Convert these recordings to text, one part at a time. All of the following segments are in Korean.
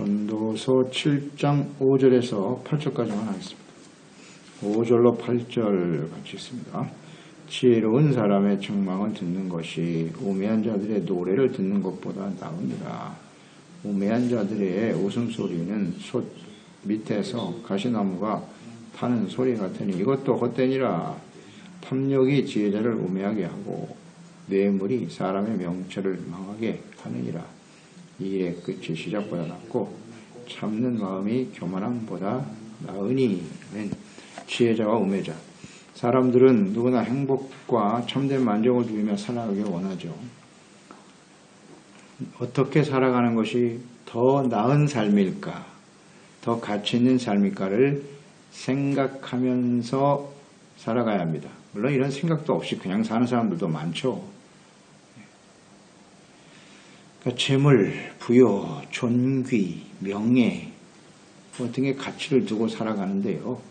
전도서 7장 5절에서 8절까지만 하겠습니다. 5절로 8절 같이 있습니다. 지혜로운 사람의 책망을 듣는 것이 우매한 자들의 노래를 듣는 것보다 나으니라. 우매한 자들의 웃음소리는 솥 밑에서 가시나무가 타는 소리 같으니 이것도 헛되니라. 탐욕이 지혜자를 우매하게 하고 뇌물이 사람의 명철을 망하게 하느니라. 이 일의 끝이 시작보다 낫고 참는 마음이 교만함보다 나으니. 지혜자와 우매자. 사람들은 누구나 행복과 참된 만족을 누리며 살아가길 원하죠. 어떻게 살아가는 것이 더 나은 삶일까, 더 가치 있는 삶일까를 생각하면서 살아가야 합니다. 물론 이런 생각도 없이 그냥 사는 사람들도 많죠. 그러니까 재물, 부여, 존귀, 명예 등의 가치를 두고 살아가는데요.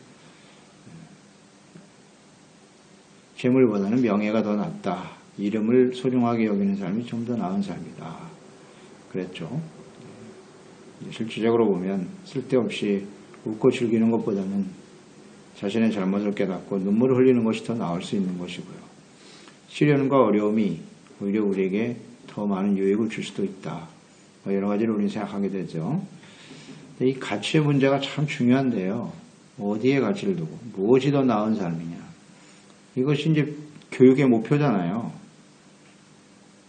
재물보다는 명예가 더 낫다. 이름을 소중하게 여기는 삶이 좀 더 나은 삶이다. 그랬죠. 실질적으로 보면 쓸데없이 웃고 즐기는 것보다는 자신의 잘못을 깨닫고 눈물을 흘리는 것이 더 나을 수 있는 것이고요. 시련과 어려움이 오히려 우리에게 더 많은 유익을 줄 수도 있다. 여러 가지를 우리는 생각하게 되죠. 이 가치의 문제가 참 중요한데요. 어디에 가치를 두고 무엇이 더 나은 삶이냐. 이것이 이제 교육의 목표잖아요.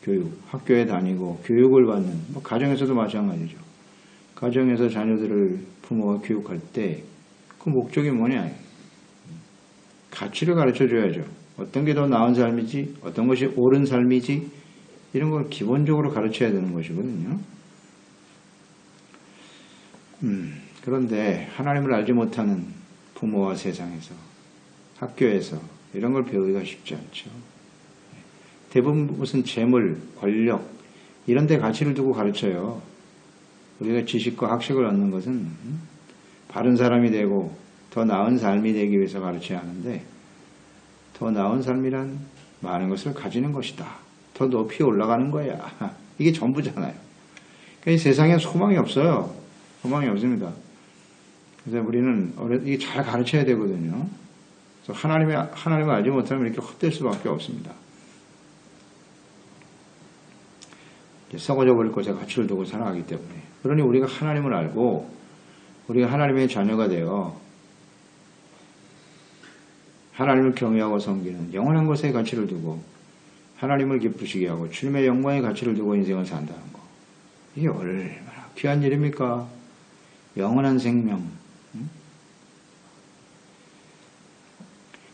교육, 학교에 다니고 교육을 받는, 가정에서도 마찬가지죠. 가정에서 자녀들을 부모가 교육할 때 그 목적이 뭐냐. 가치를 가르쳐 줘야죠. 어떤 게 더 나은 삶이지, 어떤 것이 옳은 삶이지, 이런 걸 기본적으로 가르쳐야 되는 것이거든요. 그런데 하나님을 알지 못하는 부모와 세상에서, 학교에서 이런 걸 배우기가 쉽지 않죠. 대부분 무슨 재물, 권력 이런 데 가치를 두고 가르쳐요. 우리가 지식과 학식을 얻는 것은 바른 사람이 되고 더 나은 삶이 되기 위해서 가르쳐야 하는데, 더 나은 삶이란 많은 것을 가지는 것이다. 더 높이 올라가는 거야. 이게 전부잖아요. 그러니까 이 세상에 소망이 없어요. 소망이 없습니다. 그래서 우리는 이게 잘 가르쳐야 되거든요. 그래서 하나님을 알지 못하면 이렇게 헛될 수밖에 없습니다. 썩어져 버릴 것에 가치를 두고 살아가기 때문에. 그러니 우리가 하나님을 알고 우리가 하나님의 자녀가 되어 하나님을 경외하고 섬기는 영원한 것에 가치를 두고 하나님을 기쁘시게 하고 주님의 영광의 가치를 두고 인생을 산다는 거. 이게 얼마나 귀한 일입니까? 영원한 생명.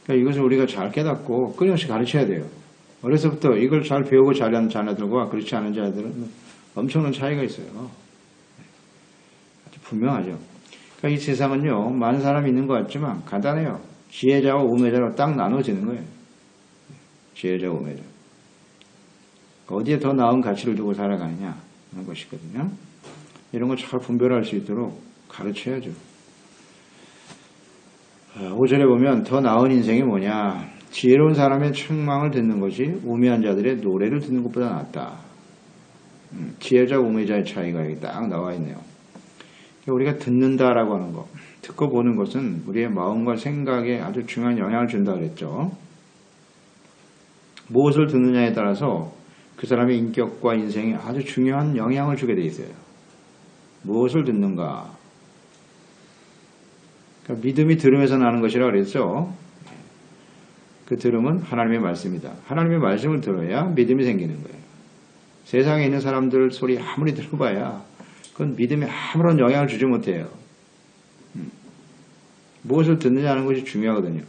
그러니까 이것을 우리가 잘 깨닫고 끊임없이 가르쳐야 돼요. 어려서부터 이걸 잘 배우고 잘하는 자녀들과 그렇지 않은 자들은 엄청난 차이가 있어요. 아주 분명하죠. 그러니까 이 세상은요, 많은 사람이 있는 것 같지만 간단해요. 지혜자와 우매자로 딱 나눠지는 거예요. 지혜자, 우매자. 어디에 더 나은 가치를 두고 살아가느냐 하는 것이거든요. 이런 걸 잘 분별할 수 있도록 가르쳐야죠. 5절에 보면 더 나은 인생이 뭐냐. 지혜로운 사람의 책망을 듣는 것이 우매한 자들의 노래를 듣는 것보다 낫다. 지혜자, 우매자의 차이가 여기 딱 나와 있네요. 우리가 듣는다라고 하는 것, 듣고 보는 것은 우리의 마음과 생각에 아주 중요한 영향을 준다 그랬죠. 무엇을 듣느냐에 따라서 그 사람의 인격과 인생에 아주 중요한 영향을 주게 돼 있어요. 무엇을 듣는가. 그러니까 믿음이 들음에서 나는 것이라고 그랬죠. 그 들음은 하나님의 말씀이다. 하나님의 말씀을 들어야 믿음이 생기는 거예요. 세상에 있는 사람들 소리 아무리 들어봐야 그건 믿음에 아무런 영향을 주지 못해요. 무엇을 듣느냐는 것이 중요하거든요.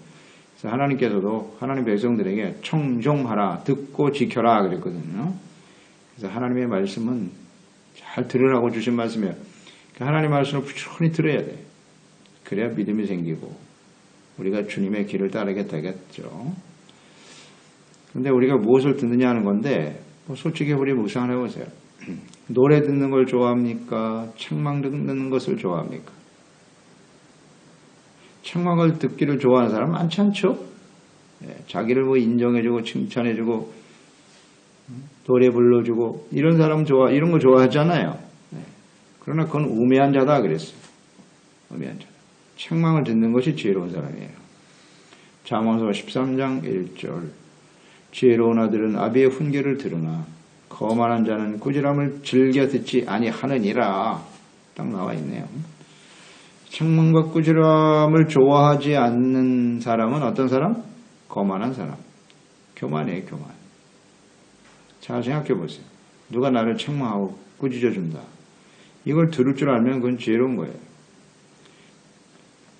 그래서 하나님께서도 하나님 백성들에게 청종하라, 듣고 지켜라 그랬거든요. 그래서 하나님의 말씀은 잘 들으라고 주신 말씀이에요. 하나님의 말씀을 부지런히 들어야 돼. 그래야 믿음이 생기고 우리가 주님의 길을 따르게 되겠죠. 그런데 우리가 무엇을 듣느냐 하는 건데, 솔직히 우리 묵상을 해보세요. 노래 듣는 걸 좋아합니까? 책망 듣는 것을 좋아합니까? 책망을 듣기를 좋아하는 사람 많지 않죠? 자기를 인정해주고 칭찬해주고 노래 불러주고 이런 사람 이런 거 좋아하잖아요. 그러나 그건 우매한 자다 그랬어요. 우매한 자다. 책망을 듣는 것이 지혜로운 사람이에요. 잠언서 13장 1절 지혜로운 아들은 아비의 훈계를 들으나 거만한 자는 꾸지람을 즐겨 듣지 아니하느니라. 딱 나와 있네요. 책망과 꾸지람을 좋아하지 않는 사람은 어떤 사람? 거만한 사람. 교만이에요, 교만. 자, 생각해 보세요. 누가 나를 책망하고 꾸짖어 준다. 이걸 들을 줄 알면 그건 지혜로운 거예요.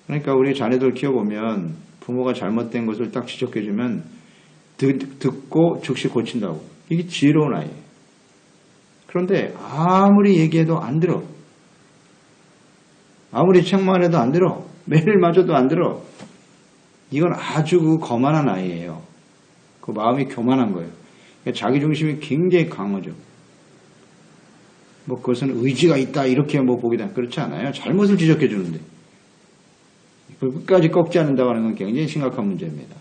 그러니까 우리 자녀들 키워보면 부모가 잘못된 것을 딱 지적해주면 듣고 즉시 고친다고. 이게 지혜로운 아이예요. 그런데 아무리 얘기해도 안 들어. 아무리 책망을 해도 안 들어. 매일 맞아도 안 들어. 이건 아주 거만한 아이예요. 그 마음이 교만한 거예요. 그러니까 자기중심이 굉장히 강하죠. 뭐 그것은 의지가 있다 이렇게 뭐 보기다 그렇지 않아요. 잘못을 지적해 주는데 그걸 끝까지 꺾지 않는다고 하는 건 굉장히 심각한 문제입니다.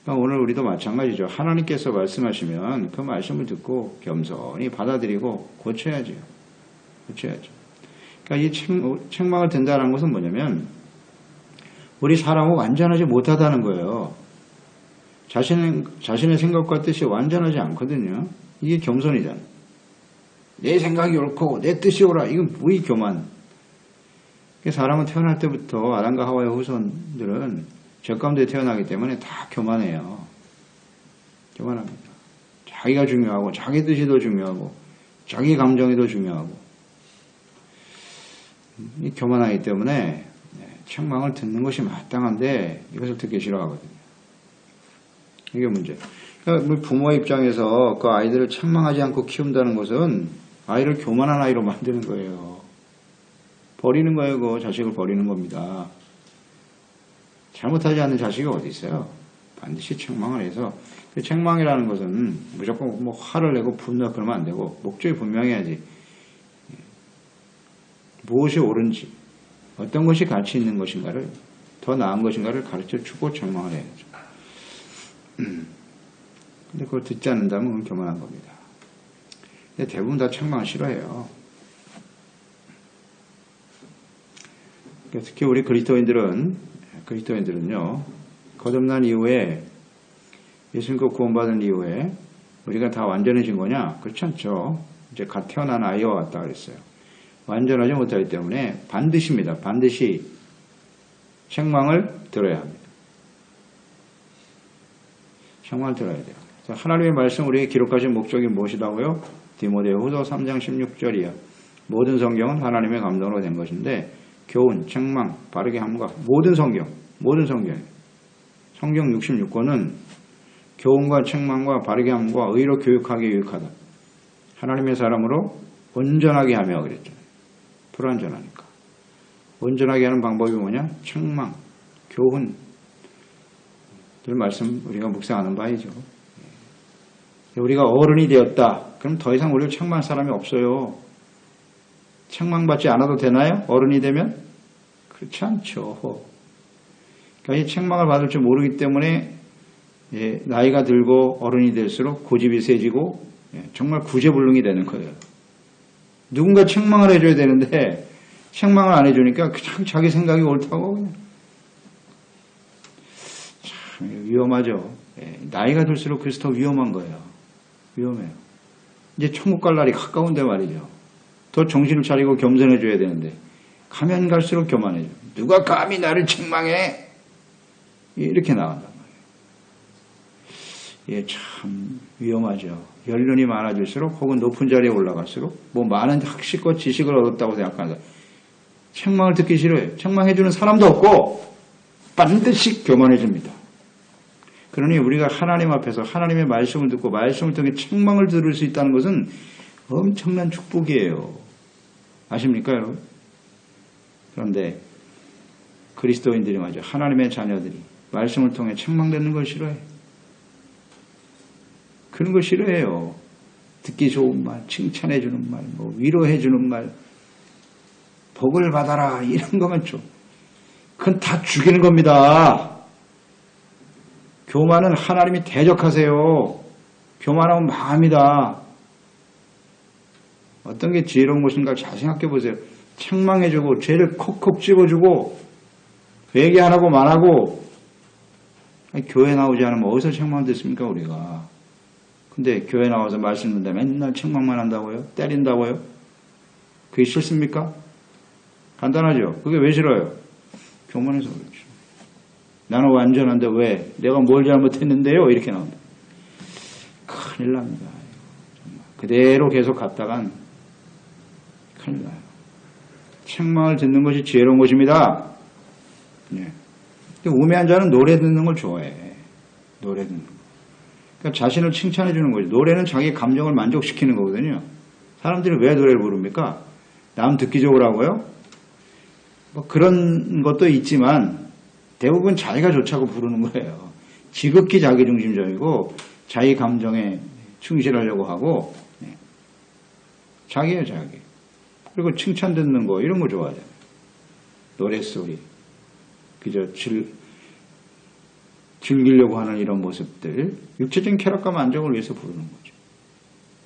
그러니까 오늘 우리도 마찬가지죠. 하나님께서 말씀하시면 그 말씀을 듣고 겸손히 받아들이고 고쳐야죠. 고쳐야죠. 그러니까 이 책망을 듣는다는 것은 뭐냐면 우리 사람은 완전하지 못하다는 거예요. 자신의 생각과 뜻이 완전하지 않거든요. 이게 겸손이잖아요. 내 생각이 옳고 내 뜻이 옳아. 이건 우리 교만. 사람은 태어날 때부터 아담과 하와의 후손들은 죄 가운데 태어나기 때문에 다 교만해요. 교만합니다. 자기가 중요하고 자기 뜻이 더 중요하고 자기 감정이 더 중요하고 이 교만하기 때문에 책망을 듣는 것이 마땅한데 이것을 듣기 싫어하거든요. 이게 문제. 그러니까 부모의 입장에서 그 아이들을 책망하지 않고 키운다는 것은 아이를 교만한 아이로 만드는 거예요. 버리는 거예요. 그 자식을 버리는 겁니다. 잘못하지 않는 자식이 어디 있어요? 반드시 책망을 해서 그 책망이라는 것은 무조건 뭐 화를 내고 분노하고 그러면 안 되고 목적이 분명해야지. 무엇이 옳은지 어떤 것이 가치 있는 것인가를 더 나은 것인가를 가르쳐주고 책망을 해야죠. 근데 그걸 듣지 않는다면 그건 교만한 겁니다. 근데 대부분 다 책망을 싫어해요. 특히 우리 그리스도인들은요, 거듭난 이후에, 예수님과 구원받은 이후에, 우리가 다 완전해진 거냐? 그렇지 않죠. 이제 갓 태어난 아이와 같다 그랬어요. 완전하지 못하기 때문에 반드시입니다. 반드시 책망을 들어야 합니다. 책망을 들어야 돼요. 하나님의 말씀 우리에게 기록하신 목적이 무엇이라고요? 디모데후서 3장 16절이요. 모든 성경은 하나님의 감동으로 된 것인데 교훈, 책망, 바르게 함과 모든 성경, 성경 66권은 교훈과 책망과 바르게 함과 의로 교육하기 유익하다. 하나님의 사람으로 온전하게 하며 그랬죠. 불완전하니까. 온전하게 하는 방법이 뭐냐? 책망, 교훈. 늘 말씀 우리가 묵상하는 바이죠. 우리가 어른이 되었다. 그럼 더 이상 우리를 책망할 사람이 없어요. 책망받지 않아도 되나요? 어른이 되면? 그렇지 않죠. 그러니까 이 책망을 받을 줄 모르기 때문에 나이가 들고 어른이 될수록 고집이 세지고 정말 구제불능이 되는 거예요. 누군가 책망을 해줘야 되는데 책망을 안 해주니까 그냥 자기 생각이 옳다고 그냥. 참 위험하죠. 나이가 들수록 그래서 더 위험한 거예요. 위험해요. 이제 천국 갈 날이 가까운데 말이죠. 더 정신을 차리고 겸손해줘야 되는데 가면 갈수록 교만해져. 누가 감히 나를 책망해? 이렇게 나간단 말이에요. 참 위험하죠. 연륜이 많아질수록 혹은 높은 자리에 올라갈수록 뭐 많은 학식과 지식을 얻었다고 생각한다. 책망을 듣기 싫어요. 책망해주는 사람도 없고 반드시 교만해집니다. 그러니 우리가 하나님 앞에서 하나님의 말씀을 듣고 말씀을 통해 책망을 들을 수 있다는 것은 엄청난 축복이에요. 아십니까 여러분? 그런데 그리스도인들이 말이죠. 하나님의 자녀들이 말씀을 통해 책망받는 걸 싫어해. 그런 걸 싫어해요. 듣기 좋은 말, 칭찬해주는 말, 뭐 위로해주는 말, 복을 받아라 이런 거면 좀 그건 다 죽이는 겁니다. 교만은 하나님이 대적하세요. 교만하면 망합니다. 어떤 게 지혜로운 것인가 잘 생각해 보세요. 책망해주고 죄를 콕콕 집어주고 회개 안 하고 말하고. 아니, 교회 나오지 않으면 어디서 책망 듣습니까 우리가. 근데 교회 나와서 말씀 듣는데 맨날 책망만 한다고요? 때린다고요? 그게 싫습니까? 간단하죠. 그게 왜 싫어요? 교만해서 그렇죠. 나는 완전한데 왜? 내가 뭘 잘못했는데요? 이렇게 나온다. 큰일 납니다. 정말. 그대로 계속 갔다간 큰일 나요. 책망을 듣는 것이 지혜로운 것입니다. 예. 우매한 자는 노래 듣는 걸 좋아해. 노래 듣는 거. 그러니까 자신을 칭찬해 주는 거죠. 노래는 자기 감정을 만족시키는 거거든요. 사람들이 왜 노래를 부릅니까? 남 듣기 좋으라고요? 뭐 그런 것도 있지만 대부분 자기가 좋자고 부르는 거예요. 지극히 자기중심적이고 자기 감정에 충실하려고 하고 자기예요, 자기. 그리고 칭찬 듣는 거 이런 거 좋아하잖아요. 노랫소리. 그저 즐기려고 하는 이런 모습들. 육체적인 쾌락과 만족을 위해서 부르는 거죠.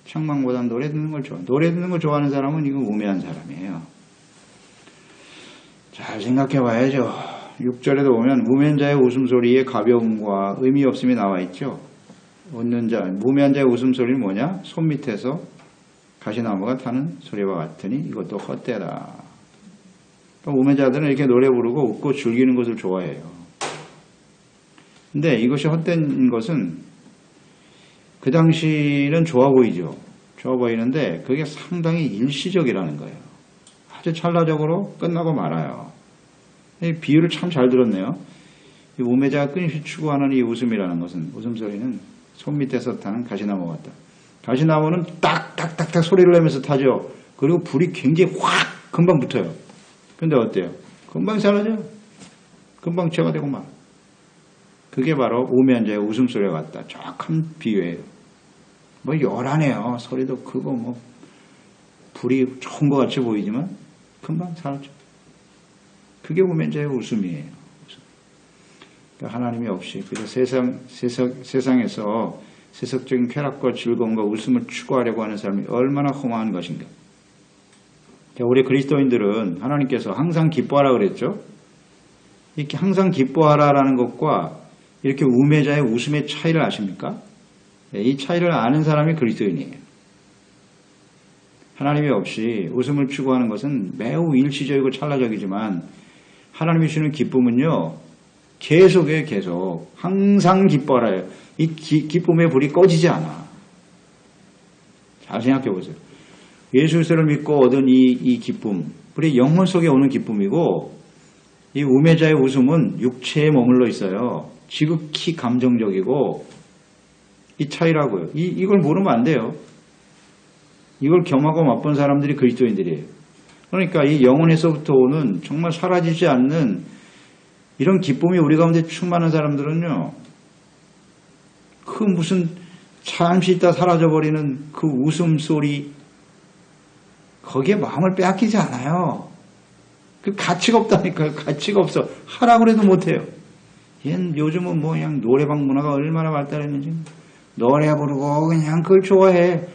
책망보다는 노래 듣는 걸 좋아해요. 노래 듣는 걸 좋아하는 사람은 이건 우매한 사람이에요. 잘 생각해 봐야죠. 6절에도 보면 우매한 자의 웃음소리에 가벼움과 의미 없음이 나와 있죠. 웃는 자, 우매한 자의 웃음소리는 뭐냐? 손 밑에서 가시나무가 타는 소리와 같으니 이것도 헛되다. 우매한 자들은 이렇게 노래 부르고 웃고 즐기는 것을 좋아해요. 근데 이것이 헛된 것은 그 당시는 좋아 보이죠. 좋아 보이는데 그게 상당히 일시적이라는 거예요. 아주 찰나적으로 끝나고 말아요. 이 비유를 참 잘 들었네요. 이 우매자가 끊임없이 추구하는 이 웃음이라는 것은, 웃음소리는 손 밑에서 타는 가시나무 같다. 가시나무는 딱딱딱딱 소리를 내면서 타죠. 그리고 불이 굉장히 확 금방 붙어요. 근데 어때요? 금방 사라져요. 금방 제가 되고 말. 그게 바로 우매한 자의 웃음소리와 같다. 정확한 비유예요. 뭐 요란해요. 소리도 크고 뭐 불이 좋은 것 같이 보이지만 금방 사라져. 그게 우매한 자의 웃음이에요. 그러니까 하나님이 없이 그저 세상에서 세속적인 쾌락과 즐거움과 웃음을 추구하려고 하는 사람이 얼마나 허망한 것인가. 우리 그리스도인들은 하나님께서 항상 기뻐하라 그랬죠. 이렇게 항상 기뻐하라라는 것과 이렇게 우매자의 웃음의 차이를 아십니까? 이 차이를 아는 사람이 그리스도인이에요. 하나님이 없이 웃음을 추구하는 것은 매우 일시적이고 찰나적이지만 하나님이 주는 기쁨은요. 계속해요. 계속. 항상 기뻐하라요. 이 기쁨의 불이 꺼지지 않아. 잘 생각해 보세요. 예수 그리스도를 믿고 얻은 이 기쁨, 우리 영혼 속에 오는 기쁨이고 이 우매자의 웃음은 육체에 머물러 있어요. 지극히 감정적이고 이 차이라고요. 이걸 모르면 안 돼요. 이걸 경험하고 맛본 사람들이 그리스도인들이에요. 그러니까 이 영혼에서부터 오는 정말 사라지지 않는 이런 기쁨이 우리 가운데 충만한 사람들은요. 그 무슨 잠시 있다 사라져버리는 그 웃음소리 거기에 마음을 빼앗기지 않아요. 그 가치가 없다니까요. 가치가 없어. 하라고 해도 못해요. 요즘은 뭐 그냥 노래방 문화가 얼마나 발달했는지 노래 부르고 그냥 그걸 좋아해.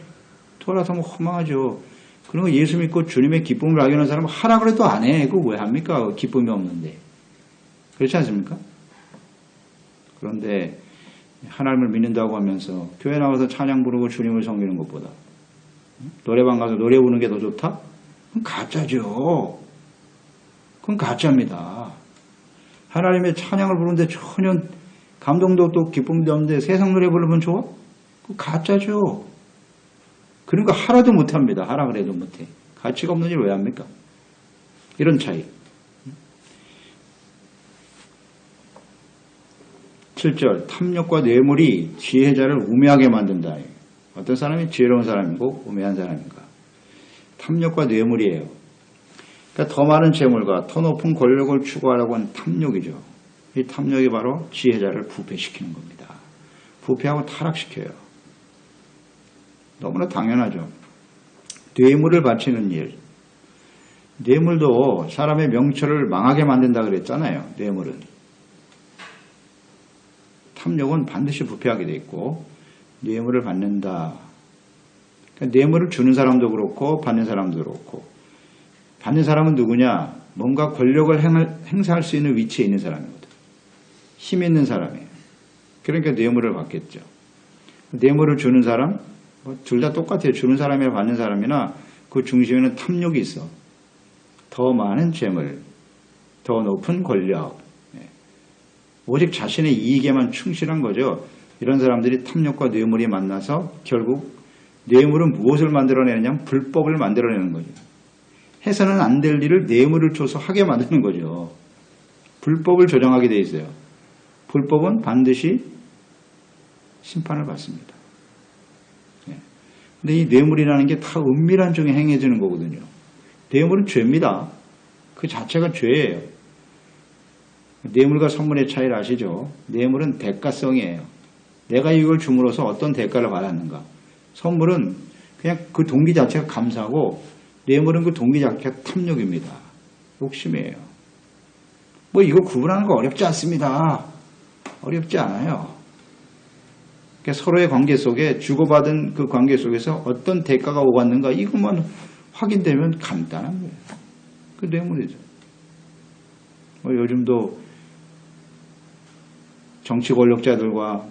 돌아서면 허망하죠. 그런 거 예수 믿고 주님의 기쁨을 발견한 사람은 하라고 해도 안 해. 그거 왜 합니까? 기쁨이 없는데. 그렇지 않습니까? 그런데 하나님을 믿는다고 하면서 교회 나와서 찬양 부르고 주님을 섬기는 것보다 노래방 가서 노래 부르는 게 더 좋다? 그건 가짜죠. 그건 가짜입니다. 하나님의 찬양을 부르는데 전혀 감동도 없고 기쁨도 없는데 세상 노래 부르면 좋아? 그건 가짜죠. 그러니까 하라도 못합니다. 하라 그래도 못해. 가치가 없는 일 왜 합니까? 이런 차이. 7절 탐욕과 뇌물이 지혜자를 우매하게 만든다. 어떤 사람이 지혜로운 사람이고 우매한 사람인가? 탐욕과 뇌물이에요. 그러니까 더 많은 재물과 더 높은 권력을 추구하려고 하는 탐욕이죠. 이 탐욕이 바로 지혜자를 부패시키는 겁니다. 부패하고 타락시켜요. 너무나 당연하죠. 뇌물을 바치는 일. 뇌물도 사람의 명철을 망하게 만든다 그랬잖아요. 뇌물은. 탐욕은 반드시 부패하게 돼 있고 뇌물을 받는다. 그러니까 뇌물을 주는 사람도 그렇고 받는 사람도 그렇고, 받는 사람은 누구냐? 뭔가 권력을 행사할 수 있는 위치에 있는 사람이거든. 힘 있는 사람이에요. 그러니까 뇌물을 받겠죠. 뇌물을 주는 사람, 둘 다 똑같아요. 주는 사람이나 받는 사람이나 그 중심에는 탐욕이 있어. 더 많은 재물, 더 높은 권력, 오직 자신의 이익에만 충실한 거죠. 이런 사람들이 탐욕과 뇌물이 만나서 결국 뇌물은 무엇을 만들어내느냐? 불법을 만들어내는 거죠. 해서는 안 될 일을 뇌물을 줘서 하게 만드는 거죠. 불법을 조정하게 돼 있어요. 불법은 반드시 심판을 받습니다. 근데 이 뇌물이라는 게 다 은밀한 중에 행해지는 거거든요. 뇌물은 죄입니다. 그 자체가 죄예요. 뇌물과 선물의 차이를 아시죠? 뇌물은 대가성이에요. 내가 이걸 줌으로써 어떤 대가를 받았는가. 선물은 그냥 그 동기 자체가 감사하고, 뇌물은 그 동기 자체가 탐욕입니다. 욕심이에요. 뭐 이거 구분하는 거 어렵지 않습니다. 어렵지 않아요. 그러니까 서로의 관계 속에, 주고받은 그 관계 속에서 어떤 대가가 오갔는가, 이것만 확인되면 간단한 거예요. 그 뇌물이죠. 요즘도 정치 권력자들과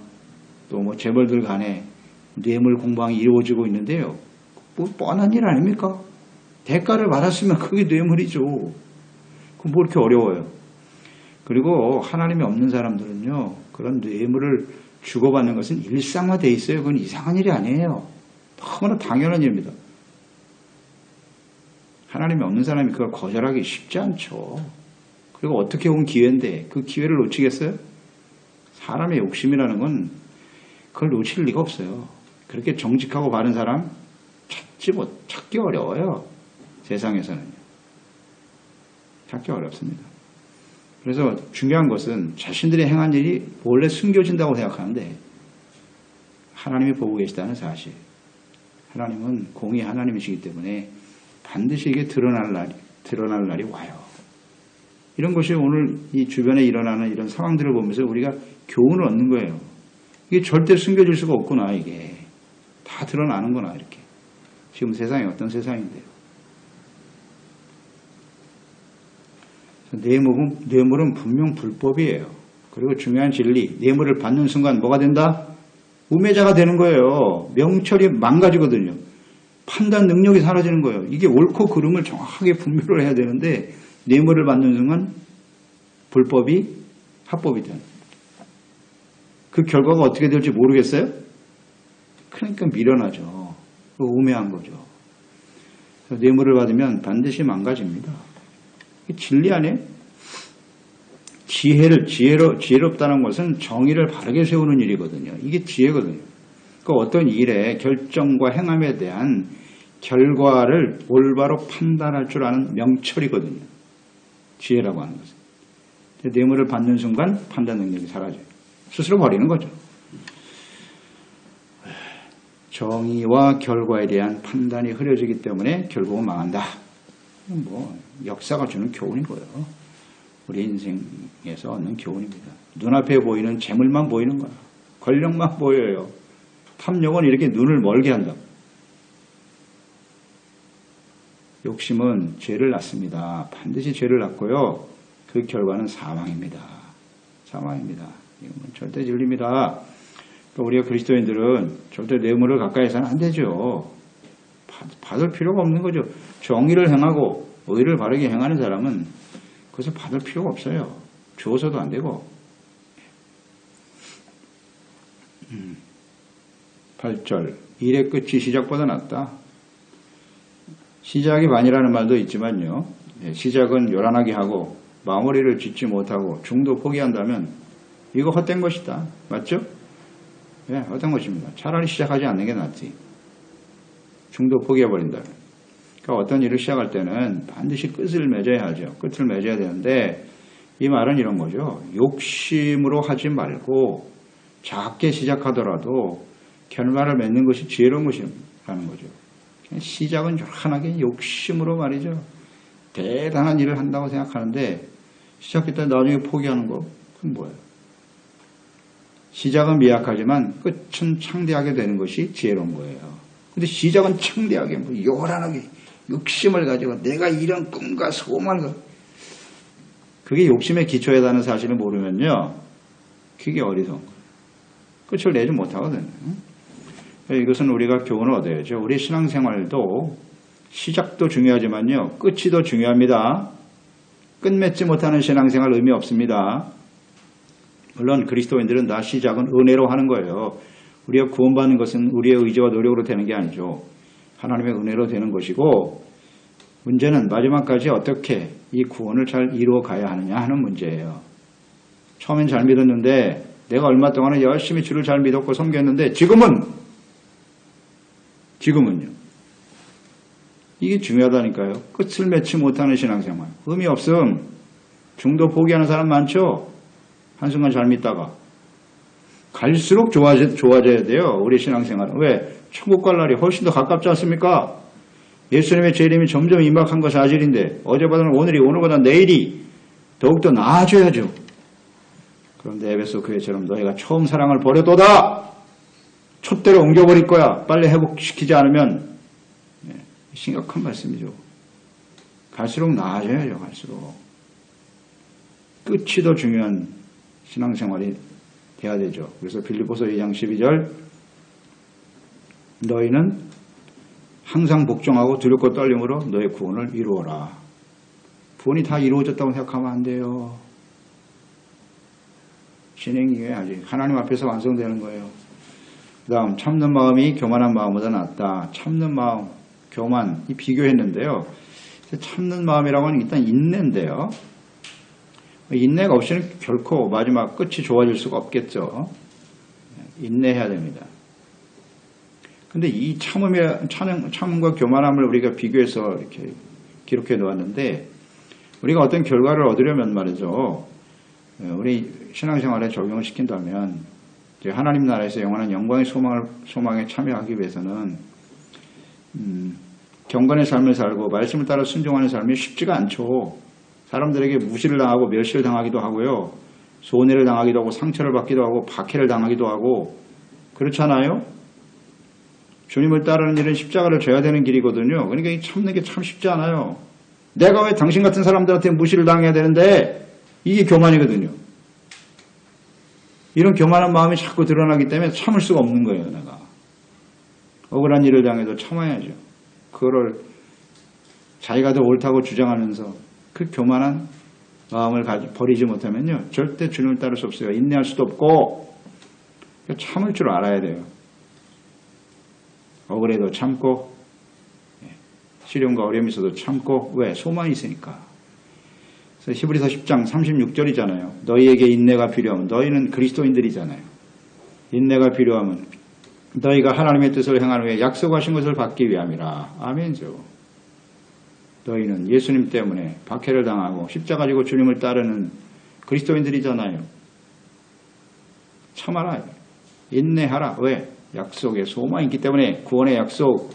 또 뭐 재벌들 간에 뇌물 공방이 이루어지고 있는데요. 뭐 뻔한 일 아닙니까? 대가를 받았으면 그게 뇌물이죠. 그럼 뭐 이렇게 어려워요. 그리고 하나님이 없는 사람들은요, 그런 뇌물을 주고받는 것은 일상화되어 있어요. 그건 이상한 일이 아니에요. 너무나 당연한 일입니다. 하나님이 없는 사람이 그걸 거절하기 쉽지 않죠. 그리고 어떻게 온 기회인데 그 기회를 놓치겠어요? 사람의 욕심이라는 건 그걸 놓칠 리가 없어요. 그렇게 정직하고 바른 사람 찾기 어려워요. 세상에서는요. 찾기 어렵습니다. 그래서 중요한 것은 자신들이 행한 일이 원래 숨겨진다고 생각하는데 하나님이 보고 계시다는 사실. 하나님은 공의 하나님이시기 때문에 반드시 이게 드러날 날이 와요. 이런 것이 오늘 이 주변에 일어나는 이런 상황들을 보면서 우리가 교훈을 얻는 거예요. 이게 절대 숨겨질 수가 없구나. 이게 다 드러나는구나. 이렇게. 지금 세상이 어떤 세상인데요. 뇌물은 분명 불법이에요. 그리고 중요한 진리, 뇌물을 받는 순간 뭐가 된다? 우매자가 되는 거예요. 명철이 망가지거든요. 판단 능력이 사라지는 거예요. 이게 옳고 그름을 정확하게 분별을 해야 되는데 뇌물을 받는 순간 불법이 합법이 되는 거예요. 그 결과가 어떻게 될지 모르겠어요? 그러니까 미련하죠. 우매한 거죠. 뇌물을 받으면 반드시 망가집니다. 진리 아니에요? 지혜롭다는 것은 정의를 바르게 세우는 일이거든요. 이게 지혜거든요. 그 어떤 일의 결정과 행함에 대한 결과를 올바로 판단할 줄 아는 명철이거든요. 지혜라고 하는 것은. 뇌물을 받는 순간 판단 능력이 사라져요. 스스로 버리는 거죠. 정의와 결과에 대한 판단이 흐려지기 때문에 결국은 망한다. 뭐 역사가 주는 교훈인 거예요. 우리 인생에서 얻는 교훈입니다. 눈앞에 보이는 재물만 보이는 거야. 권력만 보여요. 탐욕은 이렇게 눈을 멀게 한다. 욕심은 죄를 낳습니다. 반드시 죄를 낳고요. 그 결과는 사망입니다. 사망입니다. 이건 절대 진리입니다. 그러니까 우리가 그리스도인들은 절대 뇌물을 가까이 해서는 안 되죠. 받을 필요가 없는 거죠. 정의를 행하고 의를 바르게 행하는 사람은 그것을 받을 필요가 없어요. 주어서도 안 되고. 8절 일의 끝이 시작보다 낫다. 시작이 반이라는 말도 있지만요. 시작은 요란하게 하고 마무리를 짓지 못하고 중도 포기한다면 이거 헛된 것이다. 맞죠? 네, 헛된 것입니다. 차라리 시작하지 않는 게 낫지. 중도 포기해버린다면. 그러니까 어떤 일을 시작할 때는 반드시 끝을 맺어야 하죠. 끝을 맺어야 되는데 이 말은 이런 거죠. 욕심으로 하지 말고 작게 시작하더라도 결말을 맺는 것이 지혜로운 것이라는 거죠. 시작은 요란하게 욕심으로 말이죠. 대단한 일을 한다고 생각하는데 시작했다 나중에 포기하는 거 그건 뭐예요? 시작은 미약하지만 끝은 창대하게 되는 것이 지혜로운 거예요. 근데 시작은 창대하게, 요란하게, 욕심을 가지고 내가 이런 꿈과 소망을, 그게 욕심의 기초에다는 사실을 모르면요, 그게 어리석은 거예요. 끝을 내지 못하거든요. 이것은 우리가 교훈을 얻어야죠. 우리 신앙생활도 시작도 중요하지만요, 끝이 더 중요합니다. 끝맺지 못하는 신앙생활 의미 없습니다. 물론 그리스도인들은 다 시작은 은혜로 하는 거예요. 우리가 구원받는 것은 우리의 의지와 노력으로 되는 게 아니죠. 하나님의 은혜로 되는 것이고, 문제는 마지막까지 어떻게 이 구원을 잘 이루어 가야 하느냐 하는 문제예요. 처음엔 잘 믿었는데 내가 얼마 동안은 열심히 주를 잘 믿었고 섬겼는데 지금은요. 이게 중요하다니까요. 끝을 맺지 못하는 신앙생활. 의미 없음. 중도 포기하는 사람 많죠. 한순간 잘 믿다가. 갈수록 좋아져야 돼요. 우리 신앙생활은. 왜? 천국 갈 날이 훨씬 더 가깝지 않습니까? 예수님의 재림이 점점 임박한 거 사실인데 어제보다는 오늘이, 오늘보다 내일이 더욱더 나아져야죠. 그런데 에베소 교회처럼 너희가 처음 사랑을 버려도다. 촛대로 옮겨버릴 거야. 빨리 회복시키지 않으면. 심각한 말씀이죠. 갈수록 나아져야죠. 갈수록. 끝이 더 중요한 신앙생활이 돼야 되죠. 그래서 빌립보서 2장 12절 너희는 항상 복종하고 두렵고 떨림으로 너의 구원을 이루어라. 구원이 다 이루어졌다고 생각하면 안 돼요. 진행이 아직 하나님 앞에서 완성되는 거예요. 그 다음 참는 마음이 교만한 마음보다 낫다. 참는 마음, 교만, 이 비교했는데요. 참는 마음이라고 하는 게 일단 인내인데요. 인내가 없이는 결코 마지막 끝이 좋아질 수가 없겠죠. 인내해야 됩니다. 근데 이 참음과 교만함을 우리가 비교해서 이렇게 기록해 놓았는데, 우리가 어떤 결과를 얻으려면 말이죠. 우리 신앙생활에 적용을 시킨다면, 이제 하나님 나라에서 영원한 영광의 소망에 참여하기 위해서는, 경건의 삶을 살고 말씀을 따라 순종하는 삶이 쉽지가 않죠. 사람들에게 무시를 당하고 멸시를 당하기도 하고요. 손해를 당하기도 하고 상처를 받기도 하고 박해를 당하기도 하고 그렇잖아요. 주님을 따르는 일은 십자가를 져야 되는 길이거든요. 그러니까 이 참는 게 참 쉽지 않아요. 내가 왜 당신 같은 사람들한테 무시를 당해야 되는데, 이게 교만이거든요. 이런 교만한 마음이 자꾸 드러나기 때문에 참을 수가 없는 거예요. 내가 억울한 일을 당해도 참아야죠. 그거를 자기가 더 옳다고 주장하면서 그 교만한 마음을 버리지 못하면요, 절대 주님을 따를 수 없어요. 인내할 수도 없고 참을 줄 알아야 돼요. 억울해도 참고, 시련과 어려움이 있어도 참고. 왜? 소망이 있으니까. 그래서 히브리서 10장 36절이잖아요. 너희에게 인내가 필요하면, 너희는 그리스도인들이잖아요. 인내가 필요하면 너희가 하나님의 뜻을 행한 후에 약속하신 것을 받기 위함이라. 아멘죠. 너희는 예수님 때문에 박해를 당하고 십자가 지고 주님을 따르는 그리스도인들이잖아요. 참아라. 인내하라. 왜? 약속의 소망이 있기 때문에. 구원의 약속,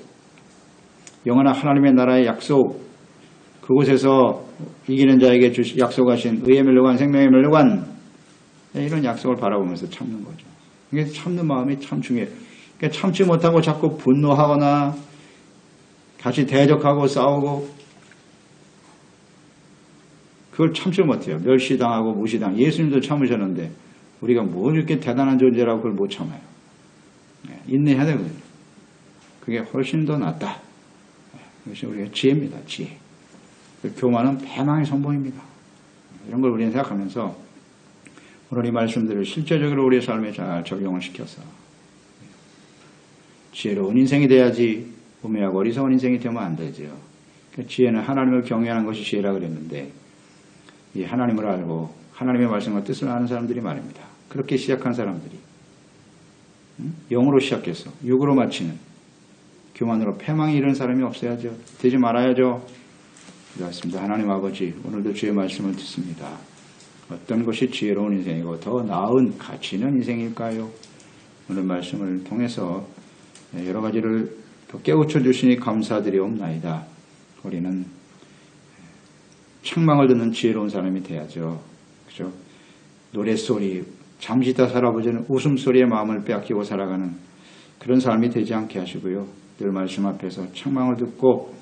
영원한 하나님의 나라의 약속, 그곳에서 이기는 자에게 약속하신 의의 멸류관, 생명의 멸류관, 이런 약속을 바라보면서 참는 거죠. 이게 참는 마음이 참 중요해요. 그러니까 참지 못하고 자꾸 분노하거나 같이 대적하고 싸우고, 그걸 참지 못해요. 멸시당하고 무시당. 예수님도 참으셨는데 우리가 뭐 이렇게 대단한 존재라고 그걸 못 참아요. 인내해야 되거든요. 그게 훨씬 더 낫다. 이것이 우리의 지혜입니다. 지혜. 교만은 패망의 선봉입니다. 이런 걸 우리는 생각하면서 오늘 이 말씀들을 실제적으로 우리의 삶에 잘 적용을 시켜서 지혜로운 인생이 돼야지 우매하고 어리석은 인생이 되면 안 되죠. 지혜는 하나님을 경외하는 것이 지혜라 그랬는데, 이 하나님을 알고 하나님의 말씀과 뜻을 아는 사람들이 말입니다. 그렇게 시작한 사람들이 영으로 시작해서 육으로 마치는, 교만으로 패망이 이런 사람이 없어야죠. 되지 말아야죠. 그렇습니다. 하나님 아버지, 오늘도 주의 말씀을 듣습니다. 어떤 것이 지혜로운 인생이고 더 나은 가치 있는 인생일까요? 오늘 말씀을 통해서 여러 가지를 더 깨우쳐 주시니 감사드리옵나이다. 우리는 책망을 듣는 지혜로운 사람이 돼야죠. 그죠? 노랫소리, 잠시 다 살아보자는 웃음소리에 마음을 빼앗기고 살아가는 그런 삶이 되지 않게 하시고요. 늘 말씀 앞에서 책망을 듣고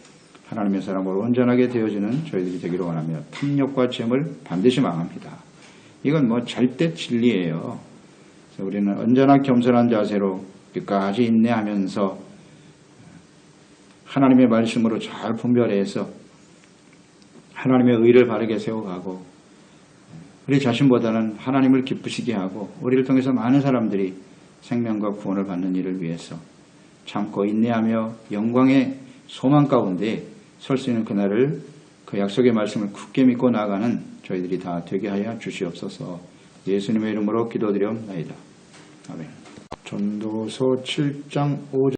하나님의 사람으로 온전하게 되어지는 저희들이 되기를 원하며 탐욕과 잼을 반드시 망합니다. 이건 뭐 절대 진리예요. 그래서 우리는 언제나 겸손한 자세로 끝까지 인내하면서 하나님의 말씀으로 잘 분별해서 하나님의 의를 바르게 세워가고 우리 자신보다는 하나님을 기쁘시게 하고 우리를 통해서 많은 사람들이 생명과 구원을 받는 일을 위해서 참고 인내하며 영광의 소망 가운데 설 수 있는 그날을 그 약속의 말씀을 굳게 믿고 나아가는 저희들이 다 되게 하여 주시옵소서. 예수님의 이름으로 기도드리옵나이다. 아멘. 전도서 7장 5절